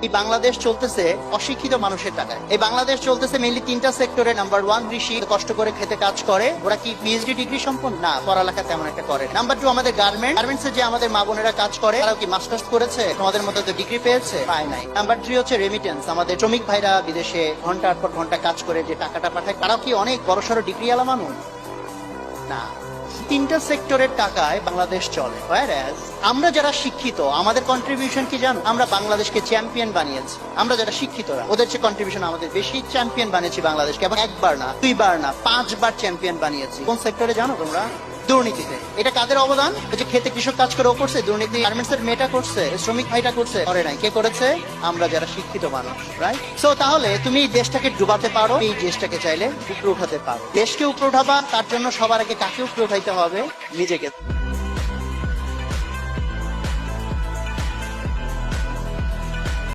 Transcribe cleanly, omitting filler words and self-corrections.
এই বাংলাদেশ চলতেছে অশিক্ষিত মানুষের টাকায়। এই বাংলাদেশ চলতেছে মেইনলি তিনটা সেক্টরে। নাম্বার 1, কৃষি, কষ্ট করে খেতে কাজ করে। ওরা কি পিএইচডি ডিগ্রি সম্পন্ন? না, পড়ালেখা তেমন একটা করে। নাম্বার 2, আমাদের গার্মেন্টস যে আমাদের মা বোনেরা কাজ করে, তারাও কি মাস্টার্স করেছে? তোমাদের মতো তো ডিগ্রি পেয়েছে? পায় নাই। নাম্বার 3 হচ্ছে রেমিটেন্স, আমাদের শ্রমিক ভাইরা বিদেশে ঘন্টার পর ঘন্টা কাজ করে যে টাকাটা পাঠায়, তারাও কি অনেক বড়সড় ডিগ্রি আলা মানুষ? না। তিনটা সেক্টরের টাকায় বাংলাদেশ চলে। আমরা যারা শিক্ষিত, আমাদের কন্ট্রিবিউশন কি জানো? আমরা বাংলাদেশকে চ্যাম্পিয়ন বানিয়েছি। আমরা যারা শিক্ষিতরা, ওদের যে কন্ট্রিবিউশন আমাদের বেশি। চ্যাম্পিয়ন বানিয়েছি বাংলাদেশকে, এবং একবার না, 2 বার না, 5 বার চ্যাম্পিয়ন বানিয়েছি। কোন সেক্টরে জানো তোমরা? দুর্নীতিতে। এটা কাদের অবদান? যে খেতে কৃষক কাজ করে ও করছে দুর্নীতি, গার্মেন্টস এর মেয়েটা করছে, শ্রমিক ভাইটা করছে, করে নাই। কে করেছে? আমরা যারা শিক্ষিত মানুষ, রাইট? সো তাহলে তুমি এই দেশটাকে ডুবাতে পারো, এই দেশটাকে চাইলে উপরে উঠাতে পারো। দেশকে উপরে উঠাবা, তার জন্য সবার আগে কাকে উপরে উঠাইতে হবে? নিজেকে।